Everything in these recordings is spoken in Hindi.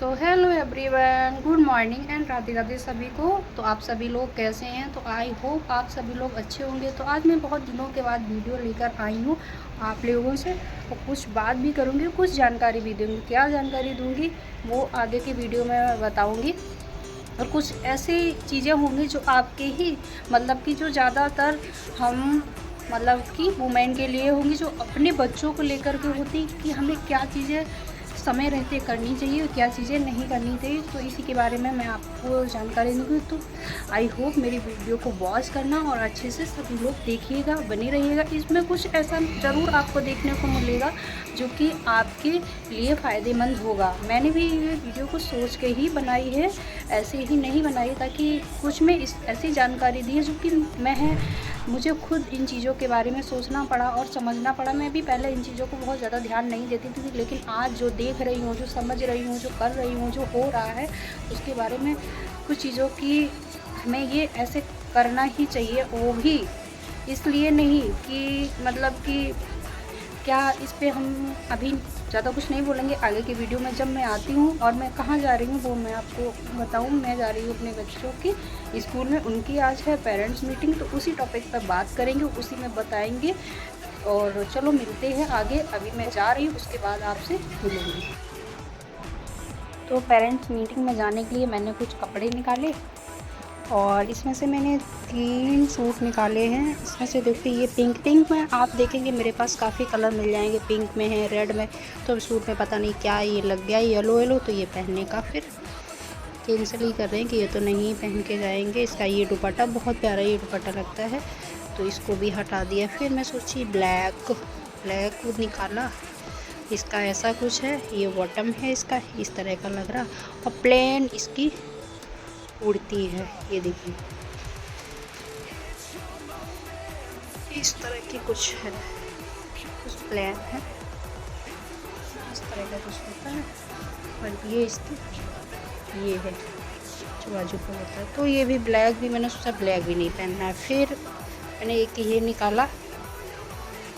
तो hello everyone, good morning and Radhe Radhe सभी को। तो आप सभी लोग कैसे हैं? तो आई होप आप सभी लोग अच्छे होंगे। तो आज मैं बहुत दिनों के बाद वीडियो लेकर आई हूँ आप लोगों से, और कुछ बात भी करूँगी, कुछ जानकारी भी दूँगी। क्या जानकारी दूँगी वो आगे की वीडियो में बताऊँगी। और कुछ ऐसी चीज़ें होंगी जो आपके ही मतलब कि जो ज़्यादातर हम मतलब कि वुमेन के लिए होंगी, जो अपने बच्चों को लेकर के होती कि हमें क्या चीज़ें समय रहते करनी चाहिए और क्या चीज़ें नहीं करनी चाहिए। तो इसी के बारे में मैं आपको जानकारी दूँगी। तो आई होप मेरी वीडियो को वॉच करना और अच्छे से सभी लोग देखिएगा, बने रहिएगा। इसमें कुछ ऐसा ज़रूर आपको देखने को मिलेगा जो कि आपके लिए फ़ायदेमंद होगा। मैंने भी ये वीडियो को सोच के ही बनाई है, ऐसे ही नहीं बनाई, ताकि कुछ में इस ऐसी जानकारी दी है जो कि मुझे खुद इन चीज़ों के बारे में सोचना पड़ा और समझना पड़ा। मैं भी पहले इन चीज़ों को बहुत ज़्यादा ध्यान नहीं देती थी, लेकिन आज जो देख रही हूँ, जो समझ रही हूँ, जो कर रही हूँ, जो हो रहा है, उसके बारे में कुछ चीज़ों की हमें ये ऐसे करना ही चाहिए। वो भी इसलिए नहीं कि मतलब कि क्या इस पे हम अभी ज़्यादा कुछ नहीं बोलेंगे। आगे की वीडियो में जब मैं आती हूँ और मैं कहाँ जा रही हूँ वो मैं आपको बताऊँ। मैं जा रही हूँ अपने बच्चों की स्कूल में, उनकी आज है पेरेंट्स मीटिंग, तो उसी टॉपिक पर बात करेंगे, उसी में बताएंगे। और चलो मिलते हैं आगे। अभी मैं जा रही हूँ, उसके बाद आपसे मिलूँगी। तो पेरेंट्स मीटिंग में जाने के लिए मैंने कुछ कपड़े निकाले और इसमें से मैंने 3 सूट निकाले हैं। इसमें से देखिए ये पिंक में आप देखेंगे मेरे पास काफ़ी कलर मिल जाएंगे। पिंक में है, रेड में, तो सूट में पता नहीं क्या ये लग गया येलो, तो ये पहनने का फिर कैंसिल ही कर रहे हैं कि ये तो नहीं पहन के जाएंगे। इसका ये दुपट्टा बहुत प्यारा ये दुपट्टा लगता है, तो इसको भी हटा दिया। फिर मैं सोची ब्लैक निकाला, इसका ऐसा कुछ है, ये बॉटम है इसका, इस तरह का लग रहा, और प्लेन इसकी उड़ती है। ये देखिए इस तरह की कुछ है, कुछ प्लेन है, इस तरह का कुछ होता है। और ये इसकी ये है जो बाजू पर होता है। तो ये भी ब्लैक भी मैंने सोचा ब्लैक भी नहीं पहनना है। फिर मैंने एक ये निकाला,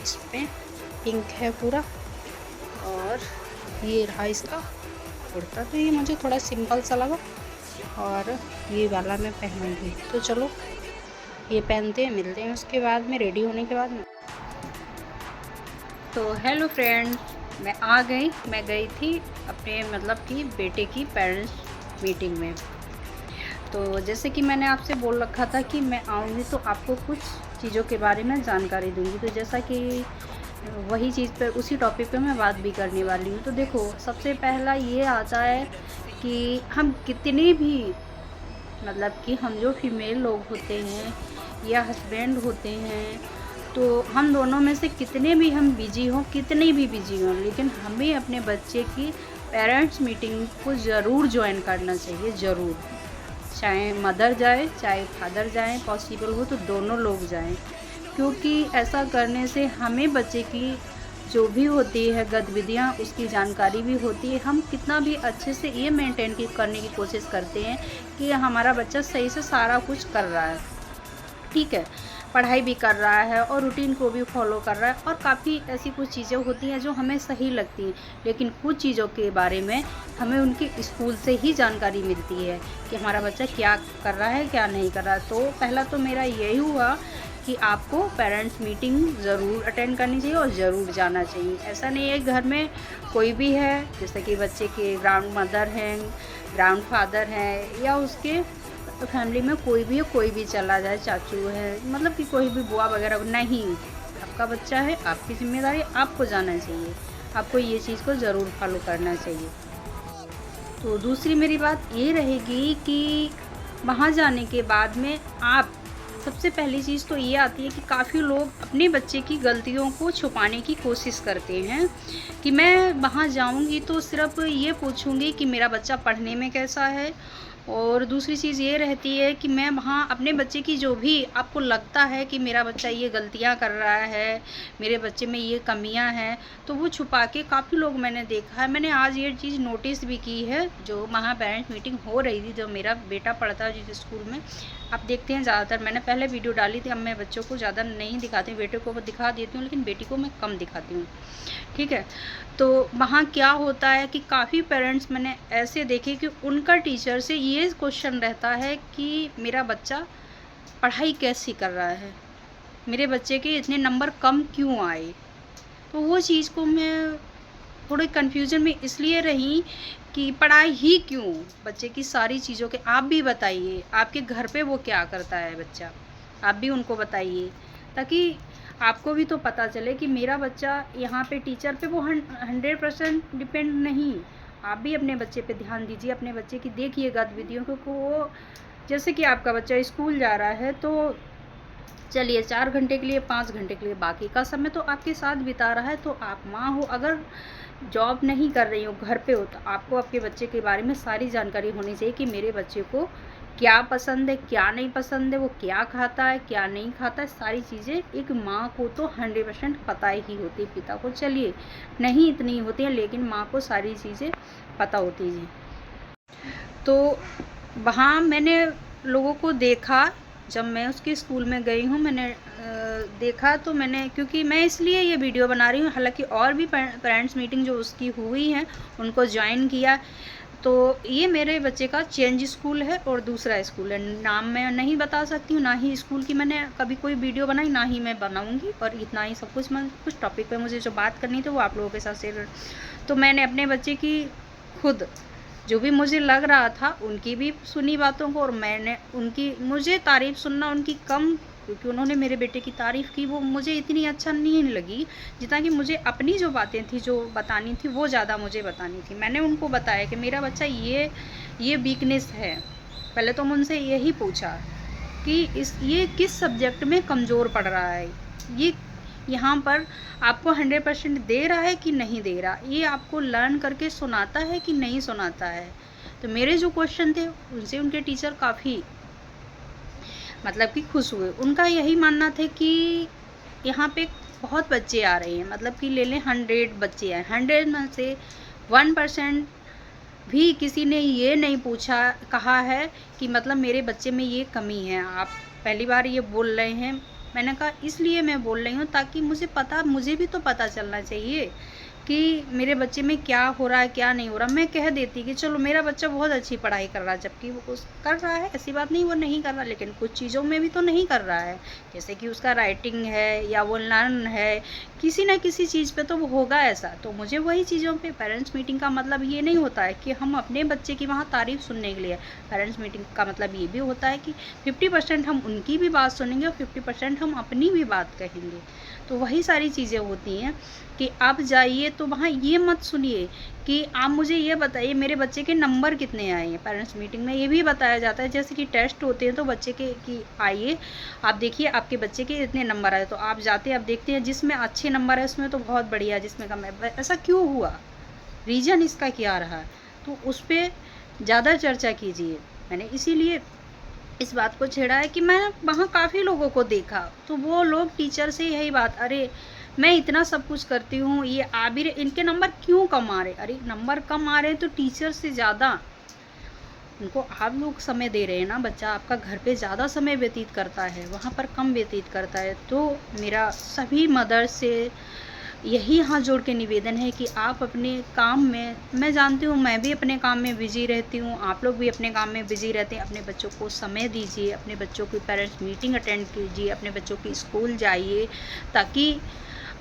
इसमें पिंक है पूरा, और ये रहा इसका कुर्ता। तो ये मुझे थोड़ा सिंपल सा लगा और ये वाला मैं पहनूंगी। तो चलो ये पहनते हैं, मिलते हैं उसके बाद में, रेडी होने के बाद में। तो हेलो फ्रेंड्स, मैं गई थी अपने मतलब कि बेटे की पेरेंट्स मीटिंग में। तो जैसे कि मैंने आपसे बोल रखा था कि मैं आऊँगी तो आपको कुछ चीज़ों के बारे में जानकारी दूँगी। तो जैसा कि वही चीज़ पे, उसी टॉपिक पे मैं बात भी करने वाली हूँ। तो देखो, सबसे पहला ये आता है कि हम कितने भी मतलब कि हम जो फीमेल लोग होते हैं या हस्बैंड होते हैं, तो हम दोनों में से कितने भी हम बिजी हों, लेकिन हमें अपने बच्चे की पेरेंट्स मीटिंग को ज़रूर ज्वाइन करना चाहिए, ज़रूर। चाहे मदर जाए, चाहे फादर जाएं, पॉसिबल हो तो दोनों लोग जाएं, क्योंकि ऐसा करने से हमें बच्चे की जो भी होती है गतिविधियाँ, उसकी जानकारी भी होती है। हम कितना भी अच्छे से ये मेंटेन करने की कोशिश करते हैं कि हमारा बच्चा सही से सारा कुछ कर रहा है, ठीक है, पढ़ाई भी कर रहा है और रूटीन को भी फॉलो कर रहा है। और काफ़ी ऐसी कुछ चीज़ें होती हैं जो हमें सही लगती हैं, लेकिन कुछ चीज़ों के बारे में हमें उनके स्कूल से ही जानकारी मिलती है कि हमारा बच्चा क्या कर रहा है, क्या नहीं कर रहा है। तो पहला तो मेरा यही हुआ कि आपको पेरेंट्स मीटिंग ज़रूर अटेंड करनी चाहिए और ज़रूर जाना चाहिए। ऐसा नहीं है घर में कोई भी है, जैसे कि बच्चे के ग्रांड मदर हैं, ग्रांड फादर हैं, या उसके फैमिली में कोई भी है, कोई भी चला जाए, चाचू है, मतलब कि कोई भी बुआ वगैरह, नहीं, आपका बच्चा है, आपकी जिम्मेदारी, आपको जाना चाहिए, आपको ये चीज़ को ज़रूर फॉलो करना चाहिए। तो दूसरी मेरी बात ये रहेगी कि वहाँ जाने के बाद में आप सबसे पहली चीज़ तो ये आती है कि काफ़ी लोग अपने बच्चे की गलतियों को छुपाने की कोशिश करते हैं कि मैं वहाँ जाऊँगी तो सिर्फ ये पूछूँगी कि मेरा बच्चा पढ़ने में कैसा है। और दूसरी चीज़ ये रहती है कि मैं वहाँ अपने बच्चे की जो भी आपको लगता है कि मेरा बच्चा ये गलतियाँ कर रहा है, मेरे बच्चे में ये कमियाँ हैं, तो वो छुपा के काफ़ी लोग मैंने देखा है। मैंने आज ये चीज़ नोटिस भी की है, जो वहाँ पेरेंट्स मीटिंग हो रही थी, जो मेरा बेटा पढ़ता है जिस स्कूल में, आप देखते हैं ज़्यादातर, मैंने पहले वीडियो डाली थी, अब मैं बच्चों को ज़्यादा नहीं दिखाती हूँ, बेटे को दिखा देती हूँ, लेकिन बेटी को मैं कम दिखाती हूँ, ठीक है। तो वहाँ क्या होता है कि काफ़ी पेरेंट्स मैंने ऐसे देखे कि उनका टीचर से ये क्वेश्चन रहता है कि मेरा बच्चा पढ़ाई कैसी कर रहा है, मेरे बच्चे के इतने नंबर कम क्यों आए। तो वो चीज़ को मैं थोड़े कन्फ्यूज़न में इसलिए रही कि पढ़ाई ही क्यों, बच्चे की सारी चीज़ों के आप भी बताइए, आपके घर पे वो क्या करता है बच्चा, आप भी उनको बताइए, ताकि आपको भी तो पता चले कि मेरा बच्चा यहाँ पे टीचर पे वो 100% डिपेंड नहीं। आप भी अपने बच्चे पे ध्यान दीजिए, अपने बच्चे की देखिए गतिविधियों को, वो जैसे कि आपका बच्चा स्कूल जा रहा है तो चलिए 4 घंटे के लिए, 5 घंटे के लिए, बाकी का समय तो आपके साथ बिता रहा है। तो आप माँ हो, अगर जॉब नहीं कर रही हो, घर पे हो, तो आपको आपके बच्चे के बारे में सारी जानकारी होनी चाहिए कि मेरे बच्चे को क्या पसंद है, क्या नहीं पसंद है, वो क्या खाता है, क्या नहीं खाता है। सारी चीज़ें एक माँ को तो 100% पता ही होती है, पिता को चलिए नहीं इतनी होती है, लेकिन माँ को सारी चीज़ें पता होती हैं। तो वहाँ मैंने लोगों को देखा, जब मैं उसके स्कूल में गई हूँ मैंने देखा, तो मैंने, क्योंकि मैं इसलिए ये वीडियो बना रही हूँ, हालांकि और भी पेरेंट्स मीटिंग जो उसकी हुई हैं उनको ज्वाइन किया। तो ये मेरे बच्चे का चेंज स्कूल है और दूसरा स्कूल है, नाम मैं नहीं बता सकती हूँ, ना ही स्कूल की मैंने कभी कोई वीडियो बनाई, ना ही मैं बनाऊँगी, और इतना ही सब कुछ। मैं कुछ टॉपिक पे मुझे जो बात करनी थी वो आप लोगों के साथ शेयर। तो मैंने अपने बच्चे की खुद जो भी मुझे लग रहा था उनकी भी सुनी बातों को, और मैंने उनकी, मुझे तारीफ़ सुनना उनकी कम, क्योंकि उन्होंने मेरे बेटे की तारीफ़ की, वो मुझे इतनी अच्छा नहीं लगी जितना कि मुझे अपनी जो बातें थी जो बतानी थी वो ज़्यादा मुझे बतानी थी। मैंने उनको बताया कि मेरा बच्चा ये वीकनेस है। पहले तो मैं उनसे यही पूछा कि ये किस सब्जेक्ट में कमज़ोर पड़ रहा है, ये यहाँ पर आपको 100% दे रहा है कि नहीं दे रहा, ये आपको लर्न करके सुनाता है कि नहीं सुनाता है। तो मेरे जो क्वेश्चन थे उनसे उनके टीचर काफ़ी मतलब कि खुश हुए। उनका यही मानना था कि यहाँ पे बहुत बच्चे आ रहे हैं, मतलब कि ले लें 100 बच्चे आए, 100 में से 1% भी किसी ने ये नहीं पूछा, कहा है कि मतलब मेरे बच्चे में ये कमी है, आप पहली बार ये बोल रहे हैं। मैंने कहा इसलिए मैं बोल रही हूँ ताकि मुझे भी तो पता चलना चाहिए कि मेरे बच्चे में क्या हो रहा है, क्या नहीं हो रहा। मैं कह देती कि चलो मेरा बच्चा बहुत अच्छी पढ़ाई कर रहा है, जबकि वो कर रहा है, ऐसी बात नहीं वो नहीं कर रहा, लेकिन कुछ चीज़ों में भी तो नहीं कर रहा है, जैसे कि उसका राइटिंग है या वो लर्न है, किसी ना किसी चीज़ पे तो वो होगा ऐसा। तो मुझे वही चीज़ों पे, पेरेंट्स मीटिंग का मतलब ये नहीं होता है कि हम अपने बच्चे की वहाँ तारीफ़ सुनने के लिए, पेरेंट्स मीटिंग का मतलब ये भी होता है कि 50% हम उनकी भी बात सुनेंगे और 50% हम अपनी भी बात कहेंगे। तो वही सारी चीज़ें होती हैं कि आप जाइए तो वहाँ ये मत सुनिए कि आप मुझे ये बताइए मेरे बच्चे के नंबर कितने आए हैं। पेरेंट्स मीटिंग में ये भी बताया जाता है, जैसे कि टेस्ट होते हैं तो बच्चे के कि आइए आप देखिए आपके बच्चे के इतने नंबर आए, तो आप जाते हैं, आप देखते हैं जिसमें अच्छे नंबर है उसमें तो बहुत बढ़िया, जिसमें कम है ऐसा क्यों हुआ, रीज़न इसका क्या रहा, तो उस पर ज़्यादा चर्चा कीजिए। मैंने इसीलिए इस बात को छेड़ा है कि मैं वहाँ काफ़ी लोगों को देखा, तो वो लोग टीचर से यही बात, अरे मैं इतना सब कुछ करती हूँ, ये आ भी रहे, इनके नंबर क्यों कम आ रहे। अरे नंबर कम आ रहे हैं तो टीचर से ज़्यादा उनको आप लोग समय दे रहे हैं ना, बच्चा आपका घर पे ज़्यादा समय व्यतीत करता है, वहाँ पर कम व्यतीत करता है। तो मेरा सभी मदर से यही हाथ जोड़ के निवेदन है कि आप अपने काम में, मैं जानती हूँ मैं भी अपने काम में बिजी रहती हूँ, आप लोग भी अपने काम में बिजी रहते हैं, अपने बच्चों को समय दीजिए, अपने बच्चों की पेरेंट्स मीटिंग अटेंड कीजिए, अपने बच्चों की स्कूल जाइए, ताकि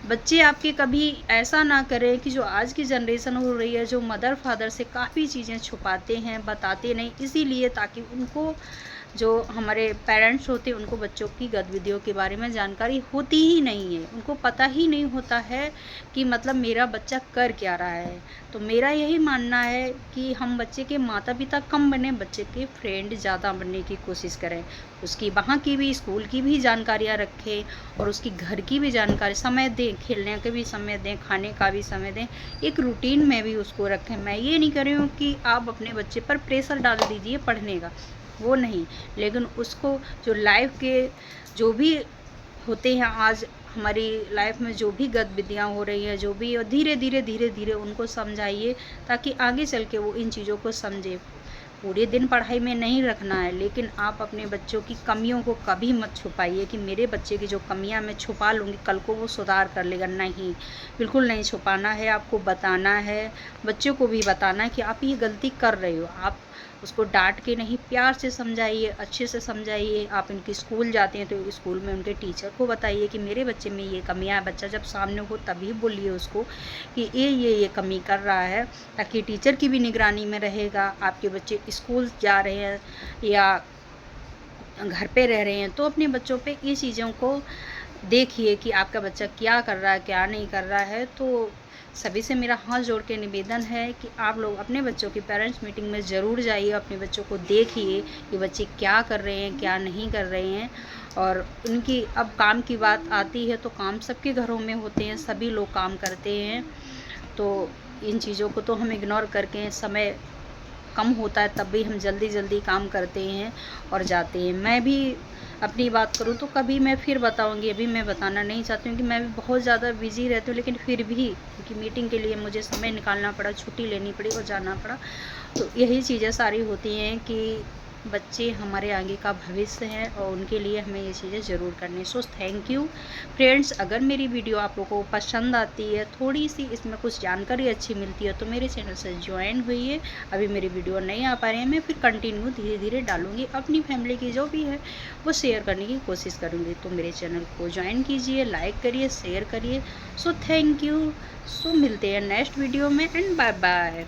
बच्चे आपके कभी ऐसा ना करें कि जो आज की जनरेशन हो रही है, जो मदर फादर से काफ़ी चीज़ें छुपाते हैं, बताते नहीं, इसीलिए ताकि उनको, जो हमारे पेरेंट्स होते हैं उनको बच्चों की गतिविधियों के बारे में जानकारी होती ही नहीं है, उनको पता ही नहीं होता है कि मतलब मेरा बच्चा कर क्या रहा है। तो मेरा यही मानना है कि हम बच्चे के माता पिता कम बने, बच्चे के फ्रेंड ज़्यादा बनने की कोशिश करें, उसकी वहाँ की भी, स्कूल की भी जानकारियाँ रखें और उसकी घर की भी जानकारी, समय दें, खेलने का भी समय दें, खाने का भी समय दें, एक रूटीन में भी उसको रखें। मैं ये नहीं कर रही हूँ कि आप अपने बच्चे पर प्रेशर डाल दीजिए पढ़ने का, वो नहीं, लेकिन उसको जो लाइफ के जो भी होते हैं, आज हमारी लाइफ में जो भी गतिविधियाँ हो रही हैं, जो भी, धीरे धीरे उनको समझाइए ताकि आगे चल के वो इन चीज़ों को समझे। पूरे दिन पढ़ाई में नहीं रखना है, लेकिन आप अपने बच्चों की कमियों को कभी मत छुपाइए कि मेरे बच्चे की जो कमियां मैं छुपा लूँगी कल को वो सुधार कर लेगा। नहीं, बिल्कुल नहीं छुपाना है, आपको बताना है, बच्चों को भी बताना है कि आप ये गलती कर रहे हो। आप उसको डांट के नहीं, प्यार से समझाइए, अच्छे से समझाइए। आप इनकी स्कूल जाते हैं तो स्कूल में उनके टीचर को बताइए कि मेरे बच्चे में ये कमियां है। बच्चा जब सामने हो तभी बोलिए उसको कि ये कमी कर रहा है, ताकि टीचर की भी निगरानी में रहेगा। आपके बच्चे स्कूल जा रहे हैं या घर पे रह रहे हैं तो अपने बच्चों पे ये चीज़ों को देखिए कि आपका बच्चा क्या कर रहा है, क्या नहीं कर रहा है। तो सभी से मेरा हाथ जोड़ के निवेदन है कि आप लोग अपने बच्चों की पेरेंट्स मीटिंग में ज़रूर जाइए, अपने बच्चों को देखिए कि बच्चे क्या कर रहे हैं, क्या नहीं कर रहे हैं। और उनकी अब काम की बात आती है तो काम सबके घरों में होते हैं, सभी लोग काम करते हैं। तो इन चीज़ों को तो हम इग्नोर करके, समय कम होता है तब भी हम जल्दी जल्दी काम करते हैं और जाते हैं। मैं भी अपनी बात करूँ तो कभी मैं फिर बताऊँगी, अभी मैं बताना नहीं चाहती हूँ कि मैं भी बहुत ज़्यादा बिज़ी रहती हूँ, लेकिन फिर भी क्योंकि मीटिंग के लिए मुझे समय निकालना पड़ा, छुट्टी लेनी पड़ी और जाना पड़ा। तो यही चीज़ें सारी होती हैं कि बच्चे हमारे आगे का भविष्य हैं और उनके लिए हमें ये चीज़ें ज़रूर करनी। So thank you friends. अगर मेरी वीडियो आप लोगों को पसंद आती है, थोड़ी सी इसमें कुछ जानकारी अच्छी मिलती है तो मेरे चैनल से ज्वाइन हुई है। अभी मेरी वीडियो नहीं आ पा रही है, मैं फिर कंटिन्यू धीरे धीरे डालूँगी। अपनी फैमिली की जो भी है वो शेयर करने की कोशिश करूँगी। तो मेरे चैनल को ज्वाइन कीजिए, लाइक करिए, शेयर करिए। So thank you. सो मिलते हैं नेक्स्ट वीडियो में एंड बाय बाय।